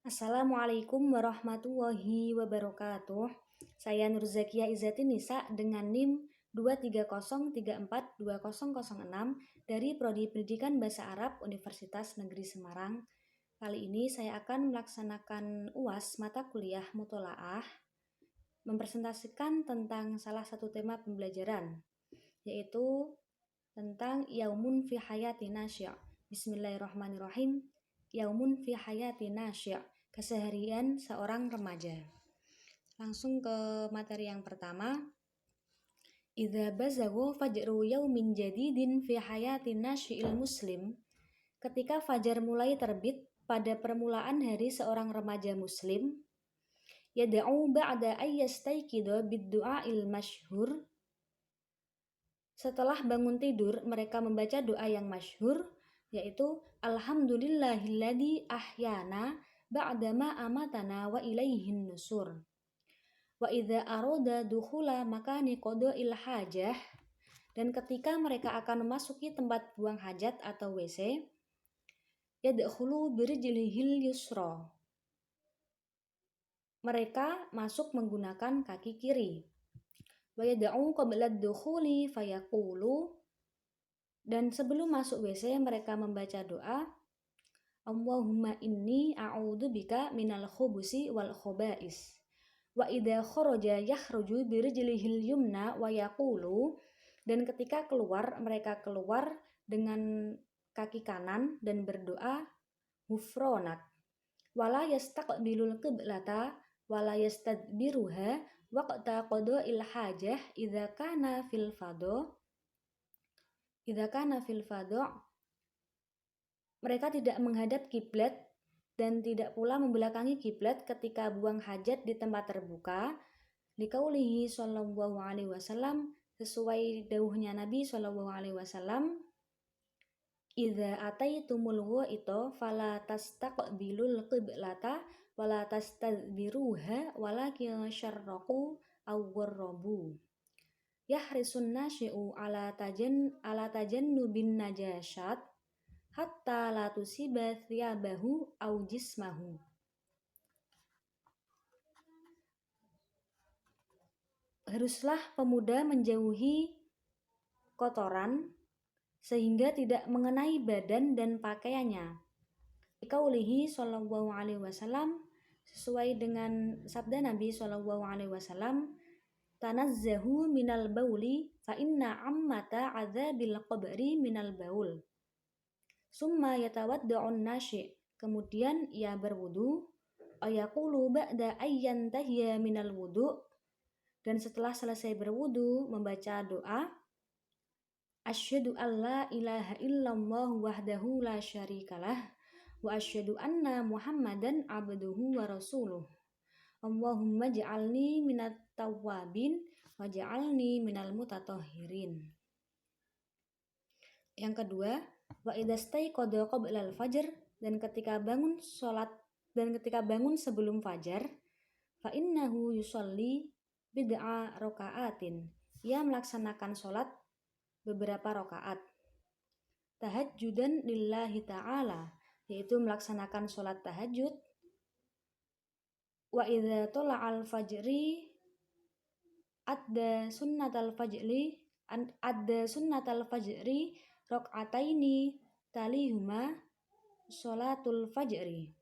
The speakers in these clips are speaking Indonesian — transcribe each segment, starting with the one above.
Assalamualaikum warahmatullahi wabarakatuh. Saya Nurzakia Izzatin Nisa dengan NIM 230342006 dari Prodi Pendidikan Bahasa Arab Universitas Negeri Semarang. Kali ini saya akan melaksanakan UAS mata kuliah Muthola'ah, mempresentasikan tentang salah satu tema pembelajaran, yaitu tentang Yaumun fi hayati nasya'. Bismillahirrahmanirrahim. Yaumun fi hayati nasya', keseharian seorang remaja. Langsung ke materi yang pertama. Idza bazaghu fajru yaumin jadidin fi hayati nasyi'il muslim. Ketika fajar mulai terbit pada permulaan hari seorang remaja muslim, yad'u ba'da ayyastayqidha bid-du'a'il masyhur. Setelah bangun tidur, mereka membaca doa yang masyhur, yaitu Alhamdulillahilladzi ahyana ba'dama amatana wa ilaihin nusur. Wa idza arada dukhula makani qada'il hajah, dan ketika mereka akan memasuki tempat buang hajat atau WC, yadkhulu birijlihil yusra. Mereka masuk menggunakan kaki kiri. Wa yad'u qabla ad-dukhuli fayaqulu, dan sebelum masuk WC mereka membaca doa Allahumma inni a'udzubika minal khubusi wal khoba'is. Wa idza kharaja yakhruju birijlihil yumna wa yaqulu, dan ketika keluar mereka keluar dengan kaki kanan dan berdoa ghufranak. Wala yastaqbilul qiblata wala yastadbiruha waqta qada'il hajah idza kana fil fadha. Mereka tidak menghadap kiblat dan tidak pula membelakangi kiblat ketika buang hajat di tempat terbuka. Liqaulihi sallallahu alaihi wasallam, sesuai dawuhnya Nabi sallallahu alaihi wasallam, idza ataitumul gha'ita fala tastaqbilul qiblata wala tastadbiruha walakin syarraqu aw gharrabu. Yahrisun nasyi'u ala tajannubin najasat hatta la tusiba thiyabahu aw jismahu. Haruslah pemuda menjauhi kotoran sehingga tidak mengenai badan dan pakaiannya. Qaulihi sallallahu alaihi wasallam, sesuai dengan sabda Nabi sallallahu alaihi wasallam, tanazzahu minal bauli fa inna ammata adzabil qabri minal baul. Summa yatawadda'un nasyi', kemudian ia berwudu, ayaqulu ba'da ayyan tahya minal wudu', dan setelah selesai berwudu membaca doa asyhadu alla ilaha illallah wahdahu la syarikalah wa asyhadu anna muhammadan abduhu wa rasuluh. Allahumma ja'alni minat tawwabin wa ja'alni minal mutatahhirin. Yang kedua, wa idastaiqadha qabla al-fajr, dan ketika bangun sebelum fajar, fa innahu yusalli bid'a raka'atin, ia melaksanakan sholat beberapa rakaat. Tahajjudan lillahi ta'ala, yaitu melaksanakan sholat tahajud. Wa idza tala'al fajri adda sunnatal fajri rak'ataini talihuma sholatul fajri.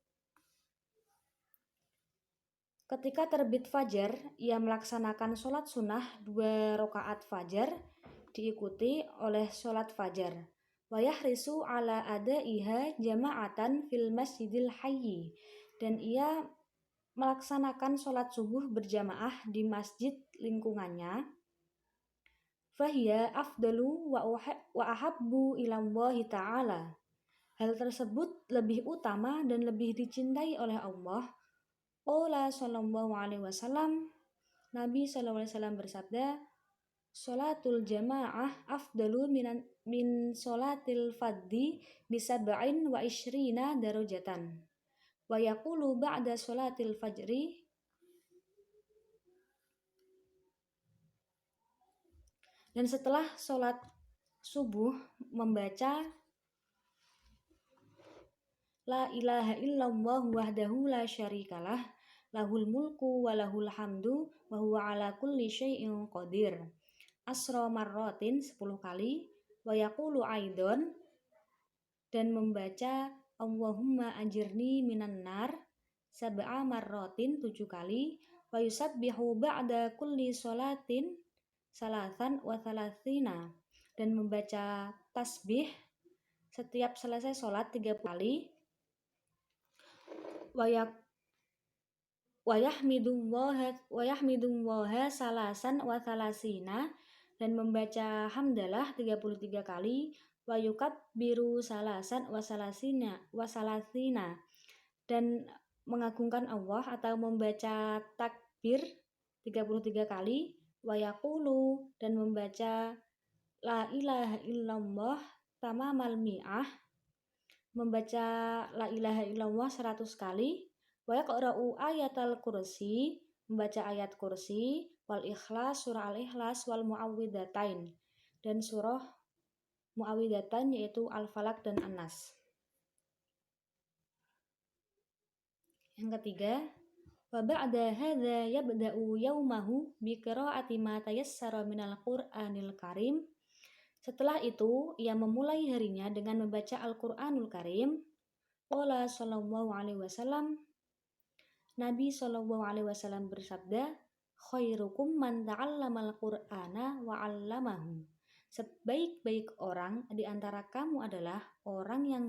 Ketika terbit fajar, ia melaksanakan sholat sunnah 2 rakaat fajar diikuti oleh sholat fajar. Wa yahrisu ala adaiha jama'atan fil masjidil hayyi, dan ia melaksanakan sholat subuh berjamaah di masjid lingkungannya. Fahiya afdalu wa ahabbu ilallahi ta'ala. Hal tersebut lebih utama dan lebih dicintai oleh Allah. Qala sallallahu alaihi wasallam, Nabi sallallahu alaihi wasallam bersabda, sholatul jamaah afdalu min sholatil fadhi bisab'in wa ishrina darajatan. Wa yaqulu ba'da sholatil fajri, dan setelah sholat subuh membaca La ilaha illallah wahdahu la syarikalah lahul mulku wa lahul hamdu wa huwa ala kulli syai'in qadir. Asra marratin 10 kali wa yaqulu aidon, dan membaca Allahumma ajirni minan nar sab'a marratin 7 kali wa yusabbihu ba'da kulli sholatin salasan wa thalathina, dan membaca tasbih setiap selesai sholat 30 kali wa yahmidullaha salasan wa thalasina, dan membaca hamdalah 33 kali wa yukabbiru salasan wa salasina, dan mengagungkan Allah atau membaca takbir 33 kali wa yaqulu, dan membaca la ilaha illallah tamamal mi'ah, membaca la ilaha illallah 100 kali wa yaqra'u ayatal kursi, membaca ayat kursi, wal ikhlas, surah al-ikhlas, wal muawwidatain, dan surah muawwidatain yaitu al-falak dan an-nas. Yang ketiga, wa ba'da hadza yabda'u yaumahu bi qira'ati ma tayassara minal Qur'anil Karim. Setelah itu, ia memulai harinya dengan membaca Al-Qur'anul Karim. Qala sallallahu alaihi wasallam, Nabi sallallahu alaihi wasallam bersabda, khairukum man ta'allamal Qur'ana wa 'allamahu. Sebaik-baik orang di antara kamu adalah orang yang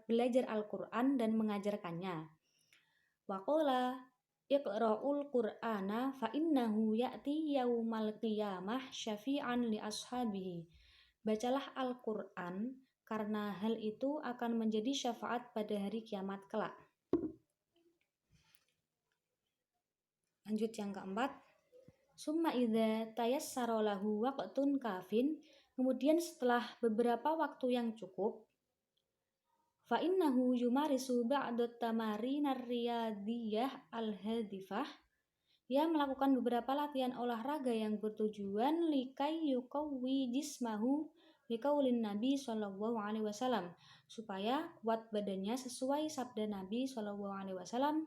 belajar Al-Qur'an dan mengajarkannya. Wa qala iqra'ul Qur'ana fa innahu ya'ti yaumal qiyamah syafi'an li ashabihi. Bacalah Al-Qur'an karena hal itu akan menjadi syafaat pada hari kiamat kelak. Lanjut yang keempat. Summa idza tayassara lahu waqtun kafin, kemudian setelah beberapa waktu yang cukup, fa innahu yumarisu ba'da tamarinar riyadiyah al-hadifah, ia melakukan beberapa latihan olahraga yang bertujuan likai yuqawwi jismahu liqaulin Nabi sallallahu alaihi wasallam, supaya kuat badannya sesuai sabda Nabi sallallahu alaihi wasallam,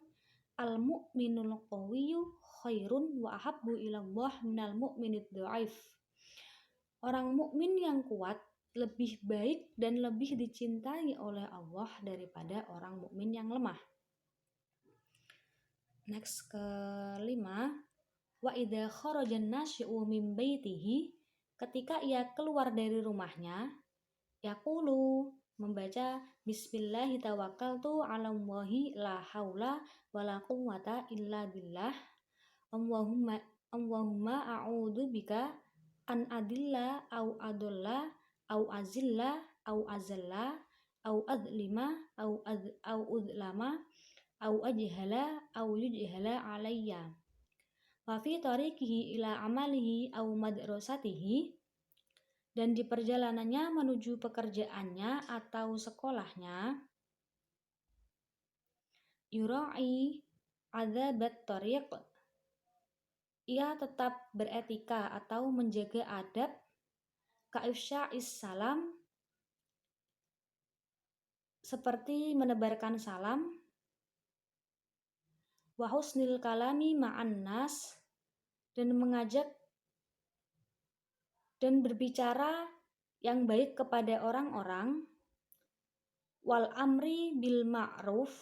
al-mu'minul qawiyyu khairun wa ahabbu ilallah minal mu'minid dha'if. Orang mukmin yang kuat lebih baik dan lebih dicintai oleh Allah daripada orang mukmin yang lemah. Next, kelima, wa idza kharajan nasyi'u min baitihi, ketika ia keluar dari rumahnya, yaqulu, membaca bismillahi tawakkaltu 'alallahi la haula wala quwwata illa billah. Allahumma a'udzu bika an adilla au adulla au azilla au azalla au adlima au udlama au ajhala au yujhala alayya. Wa fi tariqihi ila amalihi au madrasatihi, dan di perjalanannya menuju pekerjaannya atau sekolahnya, yura'i adzabat tariq, ia tetap beretika atau menjaga adab, ka'ifsya'is salam, seperti menebarkan salam, wa husnil kalami ma'an nas, dan mengajak dan berbicara yang baik kepada orang-orang, wal amri bil ma'ruf,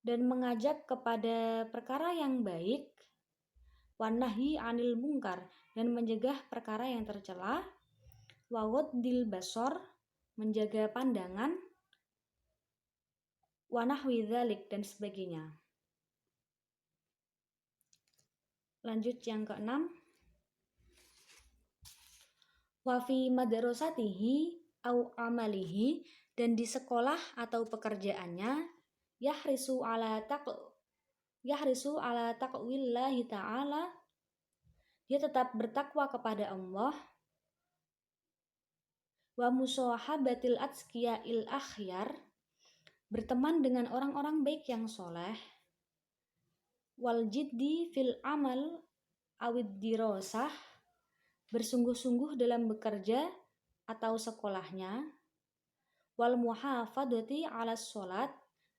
dan mengajak kepada perkara yang baik, wan nahyi 'anil munkar, dan mencegah perkara yang tercela, wa ghaddil basar, menjaga pandangan, wa nahwi dzalik, dan sebagainya. Lanjut yang keenam. Wa fi madrasatihi au amalihi, dan di sekolah atau pekerjaannya, yahrisu ala taqwillahi ta'ala, dia tetap bertakwa kepada Allah, wa musahabatil atqiya'il akhyar, berteman dengan orang-orang baik yang soleh, wal jiddi fil amal awid dirasah, bersungguh-sungguh dalam bekerja atau sekolahnya, wal muhafadati 'alas sholat,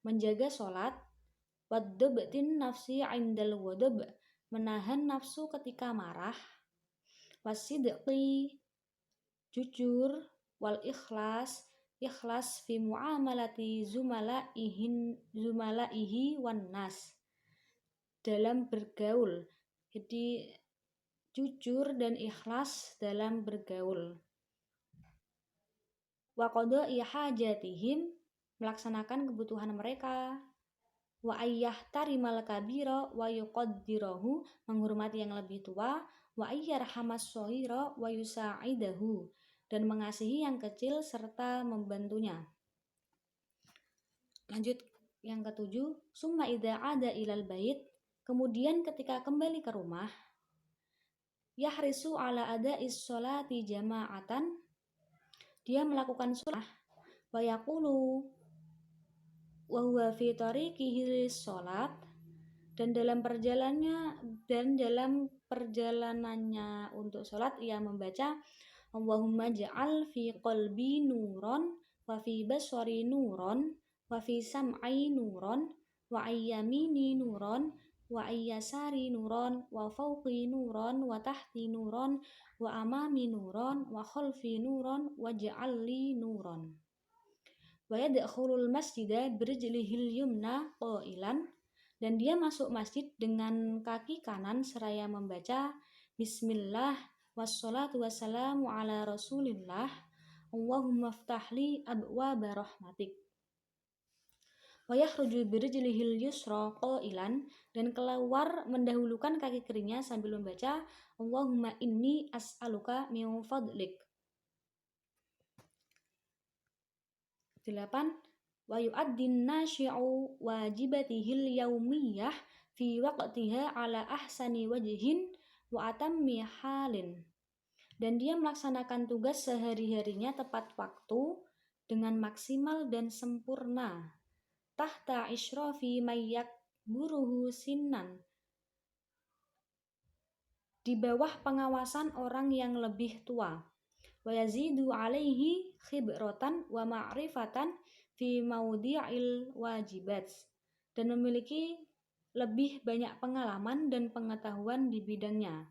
menjaga sholat, waddabtin nafsi 'indal ghadab, menahan nafsu ketika marah, wasidqi, jujur, wal ikhlas, ikhlas fi muamalati zumala'ihi wan nas, dalam bergaul. Jadi jujur dan ikhlas dalam bergaul. Wa qada'i hajatihim, melaksanakan kebutuhan mereka. Wa ayyah-tarimal kabira wa yuqaddirahu, menghormati yang lebih tua. Wa ayyarhamas shaghira wa yusa'idahu, dan mengasihi yang kecil serta membantunya. Lanjut yang ketujuh, summa idza ada ilal bait, kemudian ketika kembali ke rumah, yahrisu ala ada'is sholati jama'atan, dia melakukan sholat, wa yaqulu wa huwa fi tariqihi sholat, dan dalam perjalanannya untuk sholat ia membaca Allahumma ja'al fi qalbi nuron wa fi basari nuron wa fi sam'i nuron wa ayyamini nuron wa ayyasari nuron wa fawqi nuron wa tahti nuron wa amami nuron wa khalfi nuron wa ja'alli nuron. Wa yadkhulul masjida birijlihil yumna qailan, dan dia masuk masjid dengan kaki kanan seraya membaca Bismillah wassalatu wassalamu ala rasulillah Allahumma ftahli abwaba rahmatik. Wa yakhruju birijlihil yusra qailan, dan keluar mendahulukan kaki kirinya sambil membaca Allahumma inni as'aluka min fadlik. 8. Wa yu'addin nashi'u wajibatihil yaumiyah fi waqtiha ala ahsani wajhin wa atammi halin, dan dia melaksanakan tugas sehari-harinya tepat waktu dengan maksimal dan sempurna, tahta isyrafi mayyak buruhu sinnan, di bawah pengawasan orang yang lebih tua, wa yazidu alaihi khibratan wa ma'rifatan fi maudi'il wajibat, dan memiliki lebih banyak pengalaman dan pengetahuan di bidangnya,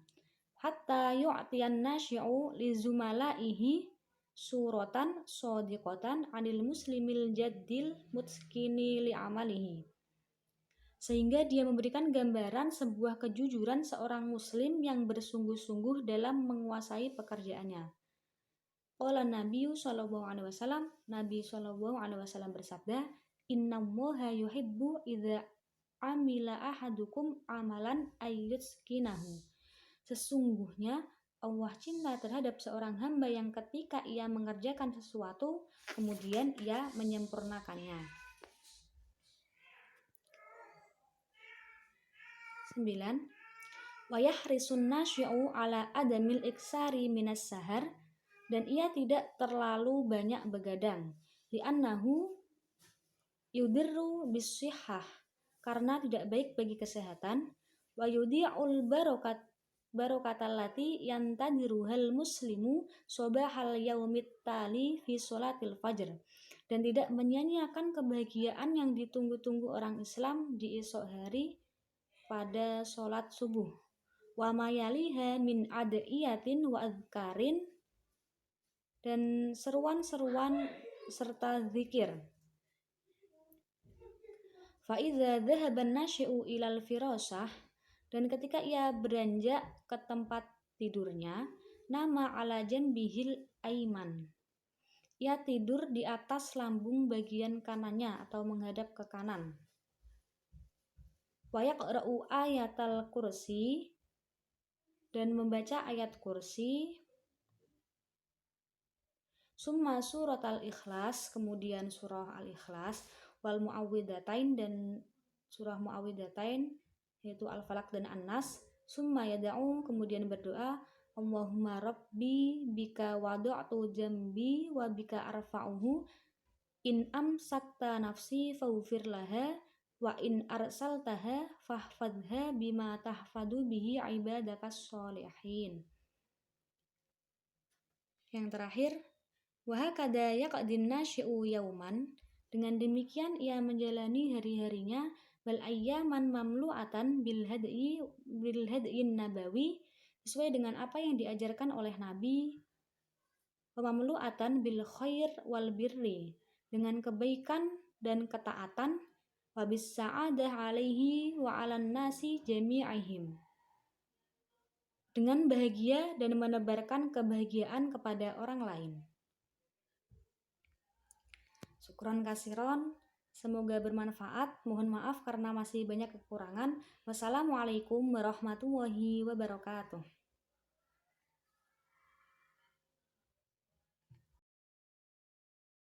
hatta yu'tiyan nasyi'u li zumalaihi suratan shadiqatan 'anil muslimil jaddil mutskini li amalihi, sehingga dia memberikan gambaran sebuah kejujuran seorang muslim yang bersungguh-sungguh dalam menguasai pekerjaannya. Qala Nabi sallallahu alaihi wasallam, Nabi sallallahu alaihi wasallam bersabda, innallaha yuhibbu idza amila ahadukum amalan ayyutskinahu, sesungguhnya Allah cinta terhadap seorang hamba yang ketika ia mengerjakan sesuatu kemudian ia menyempurnakannya. 9. Wa yahrisun nasyi'u ala adamil iksari minas sahar, dan ia tidak terlalu banyak begadang, li'annahu yudirru bisihhah, karena tidak baik bagi kesehatan, wa yudhi'ul barakatallati yantadiruhal muslimu sobahal yaumit tali fi sholatil fajr, dan tidak menyia-nyiakan kebahagiaan yang ditunggu-tunggu orang Islam di esok hari pada sholat subuh, wa mayaliha min adiyatin wa adhkarin, dan seruan-seruan serta zikir. Fa'idza dhahaban nasyi'u ilal firasah, dan ketika ia beranjak ke tempat tidurnya, nama ala janbihil aiman, ia tidur di atas lambung bagian kanannya atau menghadap ke kanan. Wa yaqra'u ayatal kursi, dan membaca ayat kursi. Summa surat al-ikhlas, kemudian surah al-ikhlas, wal mu'awwidatain, dan surah mu'awwidatain yaitu al-falaq dan an-nas. Summa yada'u, kemudian berdoa, Allahumma rabbi bika wada'tu jambi wa bika arfa'uhu, in amsakta nafsi faghfir laha wa in arsaltaha fahfadha bima tahfadu bihi ibadakas sholihin. Yang terakhir, Wa hakadha yaqdin nasyi'u yauman, dengan demikian ia menjalani hari-harinya, bal ayyaman mamlu'atan bil hadyin nabawi, sesuai dengan apa yang diajarkan oleh Nabi, wa mamlu'atan bil khair wal birri, dengan kebaikan dan ketaatan, wa bis sa'adah alaihi wa 'alan nasi jami'ihim, dengan bahagia dan menebarkan kebahagiaan kepada orang lain. Syukron kasiron, semoga bermanfaat. Mohon maaf karena masih banyak kekurangan. Wassalamualaikum warahmatullahi wabarakatuh.